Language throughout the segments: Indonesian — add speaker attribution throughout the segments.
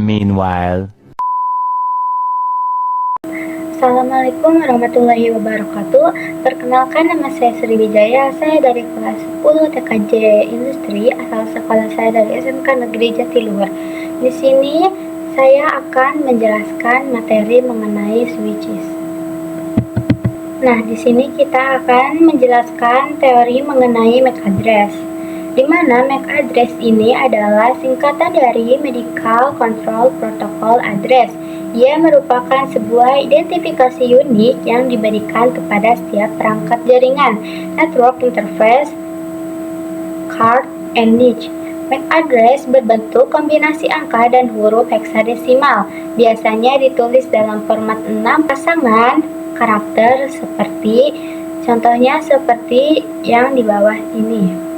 Speaker 1: Meanwhile.
Speaker 2: Assalamualaikum warahmatullahi wabarakatuh. Perkenalkan, nama saya Sri Wijaya. Saya dari kelas 10 TKJ Industri, asal sekolah saya dari SMK Negeri Jatiluhur. Di sini saya akan menjelaskan materi mengenai switches. Nah, di sini kita akan menjelaskan teori mengenai MAC address, di mana MAC address ini adalah singkatan dari Medical Control Protocol Address. Ia merupakan sebuah identifikasi unik yang diberikan kepada setiap perangkat jaringan, network interface, card, and niche. MAC address berbentuk kombinasi angka dan huruf heksadesimal. Biasanya ditulis dalam format 6 pasangan karakter contohnya seperti yang di bawah ini.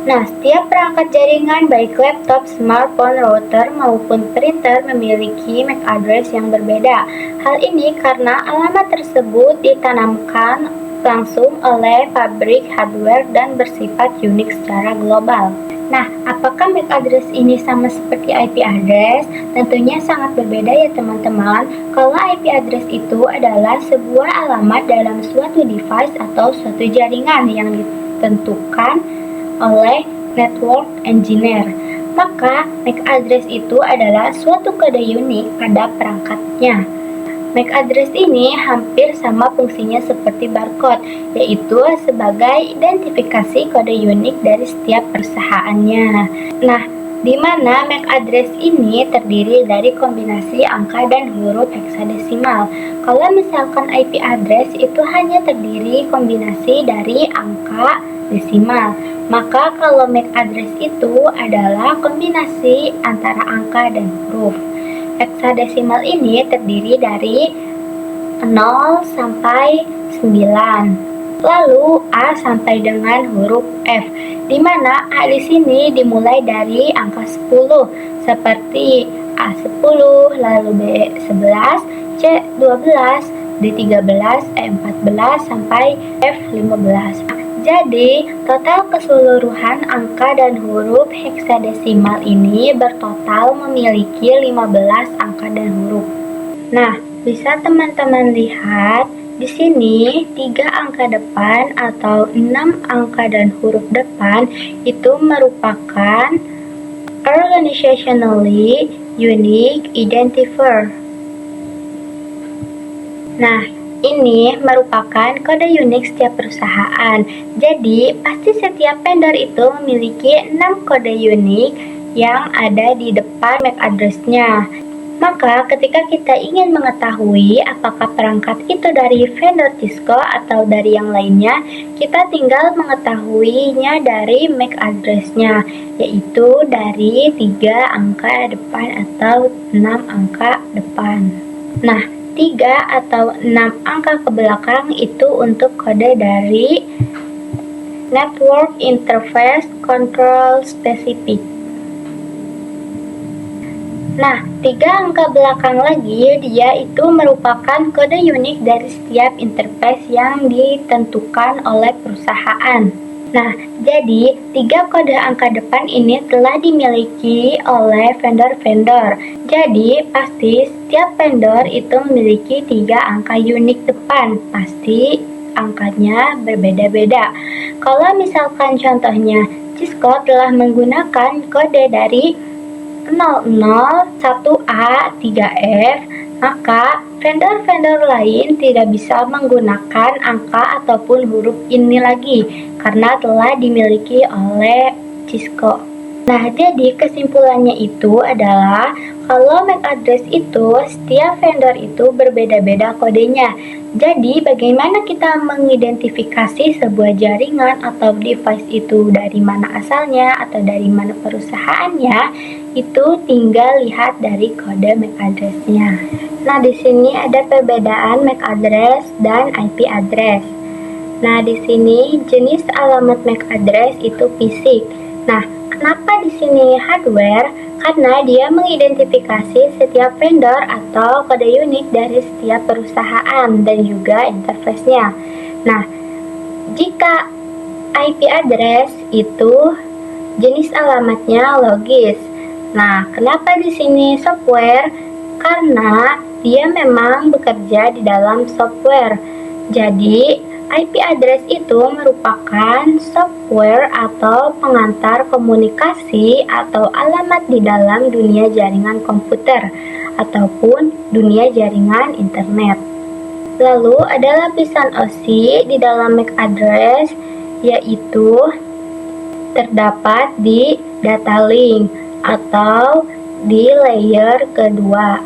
Speaker 2: Nah, setiap perangkat jaringan baik laptop, smartphone, router, maupun printer memiliki MAC address yang berbeda. Hal ini karena alamat tersebut ditanamkan langsung oleh pabrik hardware dan bersifat unik secara global. Nah, apakah MAC address ini sama seperti IP address? Tentunya sangat berbeda ya teman-teman. Kalau IP address itu adalah sebuah alamat dalam suatu device atau suatu jaringan yang ditentukan oleh network engineer, maka MAC address itu adalah suatu kode unik pada perangkatnya. MAC address ini hampir sama fungsinya seperti barcode, yaitu sebagai identifikasi kode unik dari setiap perusahaannya. Nah, di mana MAC address ini terdiri dari kombinasi angka dan huruf heksadesimal. Kalau misalkan IP address itu hanya terdiri kombinasi dari angka desimal, maka kalau MAC address itu adalah kombinasi antara angka dan huruf. Heksadesimal ini terdiri dari 0 sampai 9, lalu A sampai dengan huruf F, di mana A di sini dimulai dari angka 10 seperti A10, lalu B11, C12, D13, E14 sampai F15. Jadi, total keseluruhan angka dan huruf heksadesimal ini bertotal memiliki 15 angka dan huruf. Nah, bisa teman-teman lihat di sini 3 angka depan atau 6 angka dan huruf depan itu merupakan organizationally unique identifier. Nah, ini merupakan kode unik setiap perusahaan. Jadi, pasti setiap vendor itu memiliki 6 kode unik yang ada di depan MAC address-nya. Maka, ketika kita ingin mengetahui apakah perangkat itu dari vendor Cisco atau dari yang lainnya, kita tinggal mengetahuinya dari MAC address-nya, yaitu dari 3 angka depan atau 6 angka depan. Nah, 3 atau 6 angka ke belakang itu untuk kode dari Network Interface Control Specific. Nah, 3 angka belakang lagi dia itu merupakan kode unik dari setiap interface yang ditentukan oleh perusahaan. Nah, jadi 3 kode angka depan ini telah dimiliki oleh vendor-vendor. Jadi, pasti setiap vendor itu memiliki 3 angka unik depan. Pasti angkanya berbeda-beda. Kalau misalkan contohnya Cisco telah menggunakan kode dari 001A 3F, maka vendor-vendor lain tidak bisa menggunakan angka ataupun huruf ini lagi karena telah dimiliki oleh Cisco. Nah, jadi kesimpulannya itu adalah kalau MAC address itu setiap vendor itu berbeda-beda kodenya. Jadi, bagaimana kita mengidentifikasi sebuah jaringan atau device itu dari mana asalnya atau dari mana perusahaannya? Itu tinggal lihat dari kode MAC address-nya. Nah, di sini ada perbedaan MAC address dan IP address. Nah, di sini jenis alamat MAC address itu fisik. Nah, kenapa di sini hardware? Karena dia mengidentifikasi setiap vendor atau kode unik dari setiap perusahaan dan juga interface-nya. Nah, jika IP address itu jenis alamatnya logis. Nah, kenapa di sini software? Karena dia memang bekerja di dalam software. Jadi, IP address itu merupakan software atau pengantar komunikasi atau alamat di dalam dunia jaringan komputer ataupun dunia jaringan internet. Lalu ada lapisan OSI di dalam MAC address, yaitu terdapat di data link atau di layer kedua.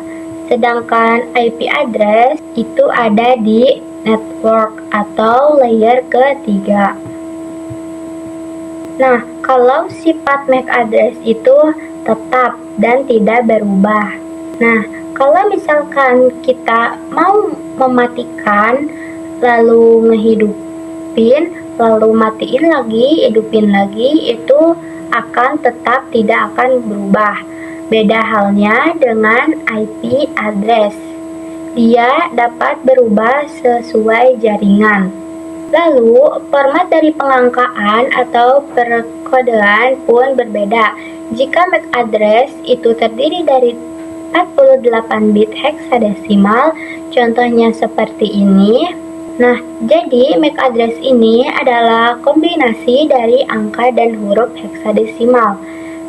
Speaker 2: Sedangkan IP address itu ada di network atau layer ketiga. Nah, kalau sifat MAC address itu tetap dan tidak berubah. Nah, kalau misalkan kita mau mematikan lalu ngehidupin, lalu matiin lagi, hidupin lagi, itu akan tetap tidak akan berubah. Beda halnya dengan IP address. Dia dapat berubah sesuai jaringan. Lalu, format dari pengangkaan atau perkodean pun berbeda. Jika MAC address itu terdiri dari 48 bit heksadesimal, contohnya seperti ini. Nah, jadi MAC address ini adalah kombinasi dari angka dan huruf heksadesimal.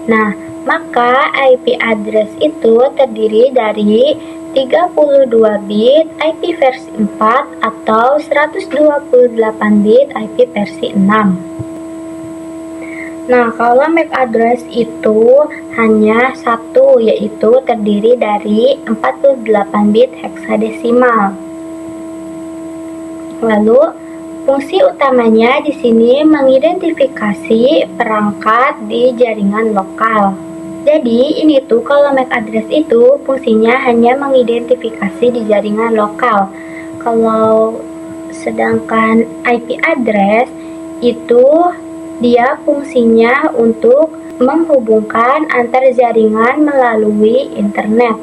Speaker 2: Nah, maka IP address itu terdiri dari 32 bit IP versi 4 atau 128 bit IP versi 6. Nah, kalau MAC address itu hanya satu, yaitu terdiri dari 48 bit heksadesimal. Lalu, fungsi utamanya di sini mengidentifikasi perangkat di jaringan lokal. Jadi, ini tuh kalau MAC address itu fungsinya hanya mengidentifikasi di jaringan lokal. Kalau sedangkan IP address itu dia fungsinya untuk menghubungkan antar jaringan melalui internet.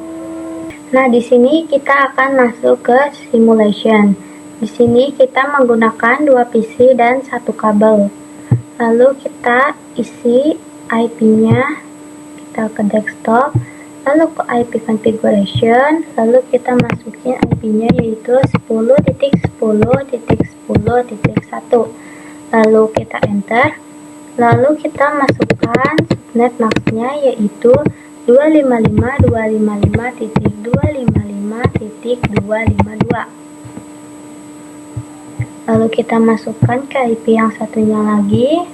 Speaker 2: Nah, di sini kita akan masuk ke simulation. Di sini kita menggunakan 2 PC dan 1 kabel. Lalu kita isi IP-nya, kita ke desktop, lalu ke IP configuration, lalu kita masukin IP-nya yaitu 10.10.10.1. Lalu kita enter, lalu kita masukkan subnet max-nya yaitu 255.255.255.252. Lalu kita masukkan ke IP yang satunya lagi.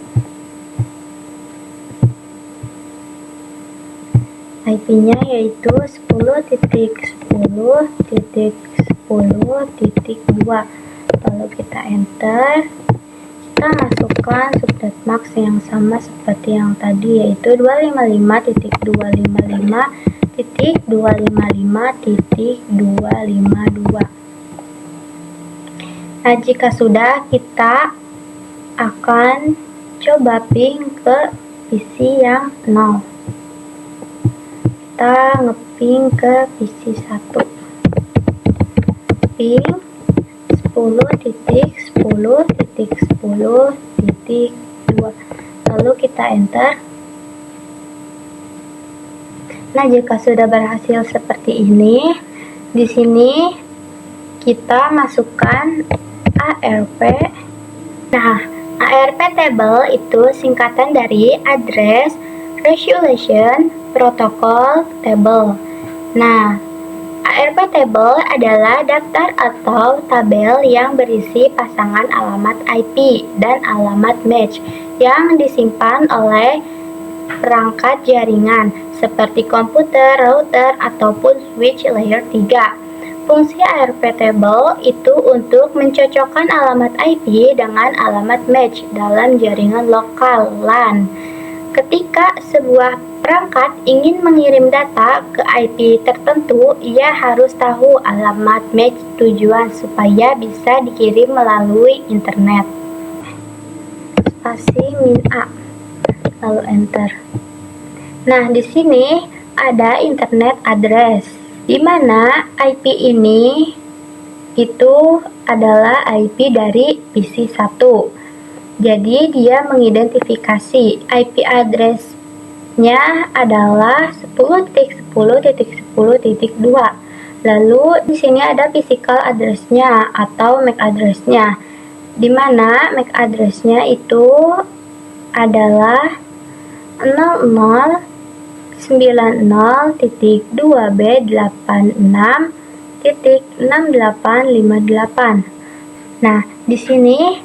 Speaker 2: IP-nya yaitu 10.10.10.2. Lalu kita enter. Kita masukkan subnet max yang sama seperti yang tadi yaitu 255.255.255.252. Nah, jika sudah, kita akan coba ping ke PC yang 0. Kita ngeping ke PC 1. Ping 10.10.10.2. Lalu kita enter. Nah, jika sudah berhasil seperti ini, di sini kita masukkan ARP. Nah, ARP table itu singkatan dari Address Resolution Protocol Table. Nah, ARP table adalah daftar atau tabel yang berisi pasangan alamat IP dan alamat match yang disimpan oleh perangkat jaringan seperti komputer, router, ataupun switch layer 3. Fungsi ARP table itu untuk mencocokkan alamat IP dengan alamat match dalam jaringan lokal LAN. Ketika sebuah perangkat ingin mengirim data ke IP tertentu, ia harus tahu alamat match tujuan supaya bisa dikirim melalui internet. Spasi min A, lalu enter. Nah, di sini ada internet address, di mana IP ini itu adalah IP dari PC 1. Jadi dia mengidentifikasi IP address adresnya adalah 10.10.10.2. Lalu di sini ada physical address-nya atau MAC address-nya, di mana MAC address-nya itu adalah 0090.2B86.6858. Nah, di sini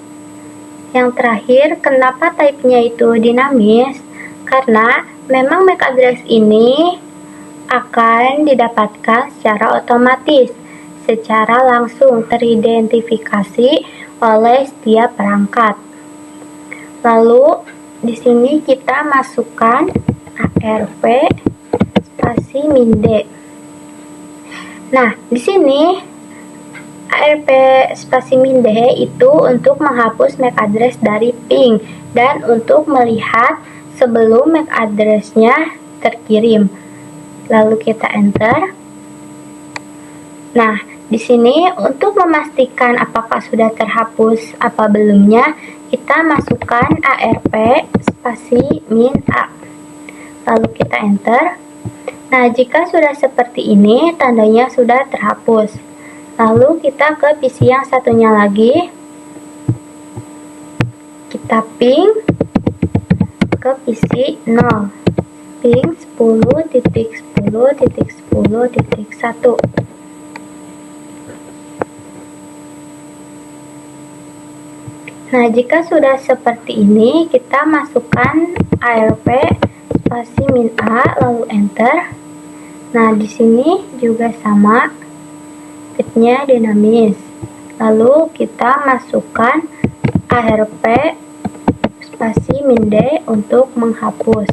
Speaker 2: yang terakhir, kenapa type-nya itu dinamis? Karena memang MAC address ini akan didapatkan secara otomatis, secara langsung teridentifikasi oleh setiap perangkat. Lalu di sini kita masukkan ARP spasi -D. Nah, di sini ARP spasi -D itu untuk menghapus MAC address dari ping dan untuk melihat sebelum MAC address-nya terkirim. Lalu kita enter. Nah, di sini untuk memastikan apakah sudah terhapus apa belumnya, kita masukkan ARP spasi -A. Lalu kita enter. Nah, jika sudah seperti ini, tandanya sudah terhapus. Lalu kita ke PC yang satunya lagi. Kita ping ke PC 0. Ping 10.10.10.1. Nah, jika sudah seperti ini, kita masukkan ARP spasi -A lalu enter. Nah, di sini juga sama, type-nya dinamis. Lalu kita masukkan ARP spasi -D untuk menghapus.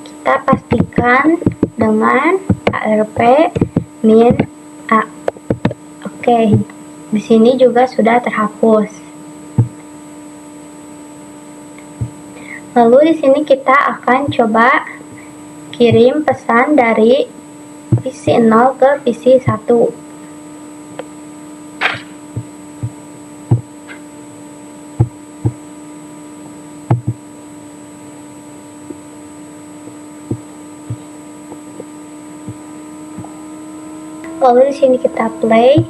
Speaker 2: Kita pastikan dengan ARP -A. Oke, di sini juga sudah terhapus. Lalu di sini kita akan coba kirim pesan dari PC 0 ke PC 1. Lalu di sini kita play.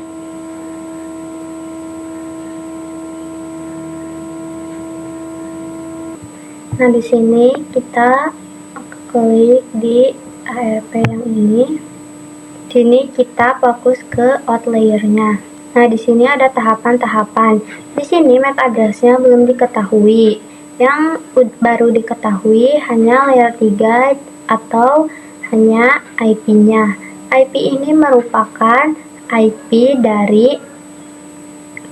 Speaker 2: Nah, di sini kita klik di ARP yang ini. Di sini kita fokus ke outlayer-nya. Nah, di sini ada tahapan-tahapan. Di sini MAC address-nya belum diketahui. Yang baru diketahui hanya layer 3 atau hanya IP-nya. IP ini merupakan IP dari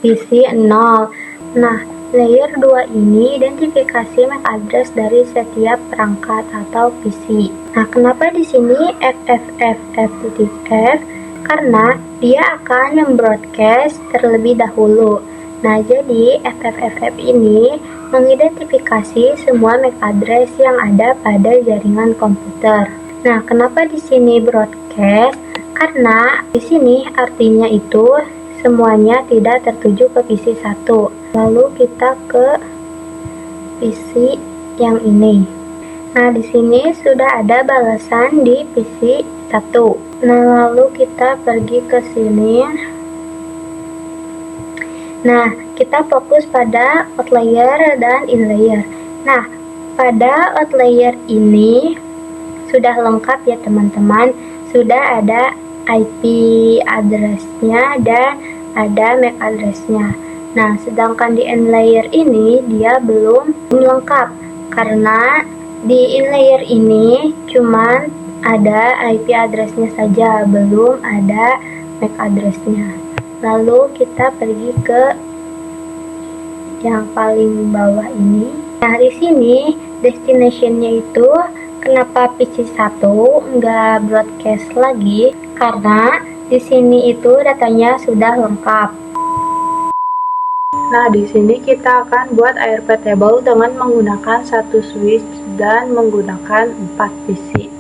Speaker 2: PC 0. Nah, layer 2 ini identifikasi MAC address dari setiap perangkat atau PC. Nah, kenapa di sini FFFF? Karena dia akan membroadcast terlebih dahulu. Nah, jadi FFFF ini mengidentifikasi semua MAC address yang ada pada jaringan komputer. Nah, kenapa di sini broadcast? Karena di sini artinya itu semuanya tidak tertuju ke PC 1. Lalu kita ke PC yang ini. Nah, di sini sudah ada balasan di PC 1. Nah, lalu kita pergi ke sini. Nah, kita fokus pada outlayer dan inlayer. Nah, pada outlayer ini sudah lengkap ya teman-teman. Sudah ada IP address-nya dan ada MAC address-nya. Nah, sedangkan di inlayer ini dia belum lengkap karena di inlayer ini cuman ada IP address-nya saja, belum ada MAC address-nya. Lalu kita pergi ke yang paling bawah ini. Nah, di sini destination-nya itu kenapa PC 1 nggak broadcast lagi? Karena di sini itu datanya sudah lengkap.
Speaker 1: Nah, di sini kita akan buat ARP table dengan menggunakan satu switch dan menggunakan 4 PC.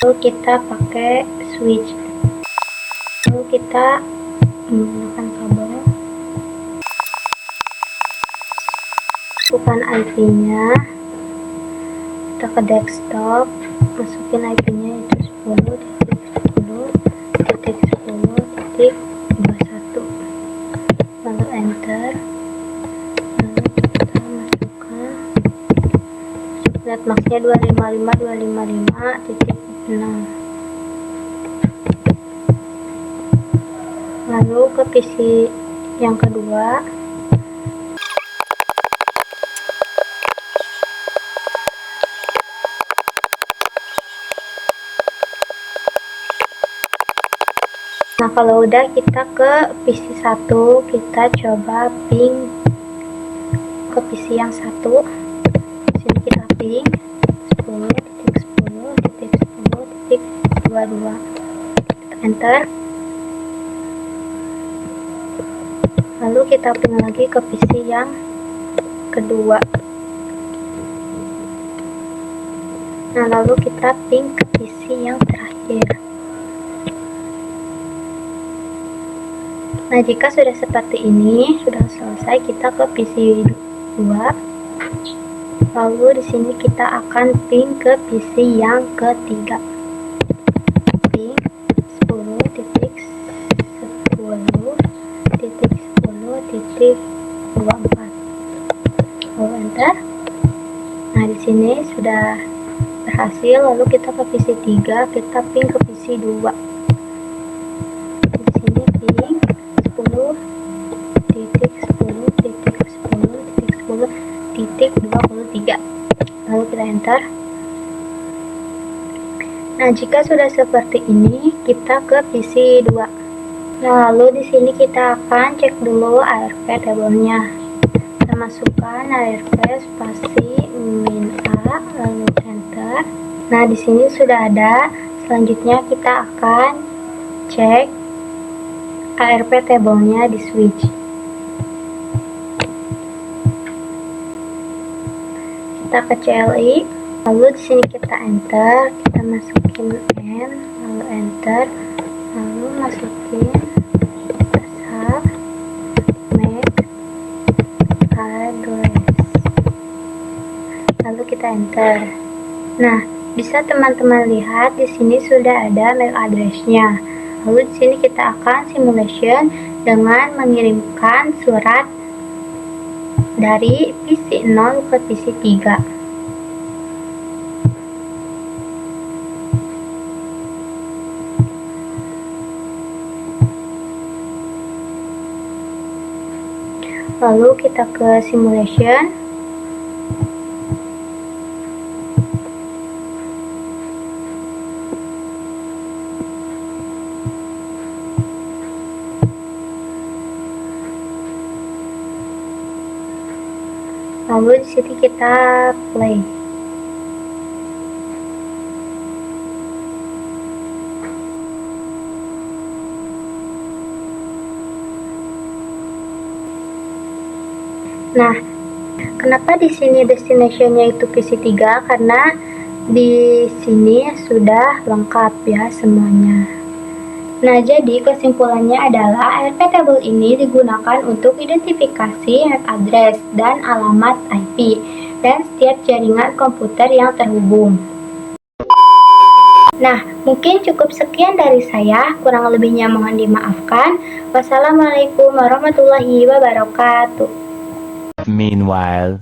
Speaker 2: Lalu kita pakai switch. Lalu kita menggunakan kabel.
Speaker 1: IP-nya, kita ke desktop, masukin IP-nya itu 10.10.10.21, lalu enter, lalu kita masukkan netmasknya 255.255.6, lalu ke PC yang kedua. Nah, kalau udah kita ke PC 1, kita coba ping ke PC yang satu. Di sini kita ping 10.10.10.22. Kita enter. Lalu kita ping lagi ke PC yang kedua. Nah, lalu kita ping ke PC yang terakhir. Nah, jika sudah seperti ini, sudah selesai, kita ke PC 2. Lalu di sini kita akan ping ke PC yang ketiga. Ping 10.10.10.24. Lalu enter. Nah, di sini sudah berhasil. Lalu kita ke PC 3, kita ping ke PC 2. Di sini ping 10.10.10.10.23. Lalu kita enter. Nah, jika sudah seperti ini, kita ke PC 2. Nah, lalu di sini kita akan cek dulu ARP tabelnya. Kita masukkan ARP spasi min A, lalu enter. Nah, di sini sudah ada. Selanjutnya kita akan cek ARP tabelnya di switch. Kita ke CLI, lalu di sini kita enter, kita masukin N, lalu enter, lalu masukin asal MAC address, lalu kita enter. Nah, bisa teman-teman lihat di sini sudah ada MAC address-nya. Lalu di sini kita akan simulation dengan mengirimkan surat dari PC 0 ke PC 3. Lalu kita ke simulation. Lalu di sini kita play. Nah, kenapa di sini destination-nya itu PC 3? Karena di sini sudah lengkap ya semuanya. Nah, jadi kesimpulannya adalah ARP table ini digunakan untuk identifikasi MAC address dan alamat IP dan setiap jaringan komputer yang terhubung. Nah, mungkin cukup sekian dari saya, kurang lebihnya mohon dimaafkan. Wassalamualaikum warahmatullahi wabarakatuh.
Speaker 3: Meanwhile.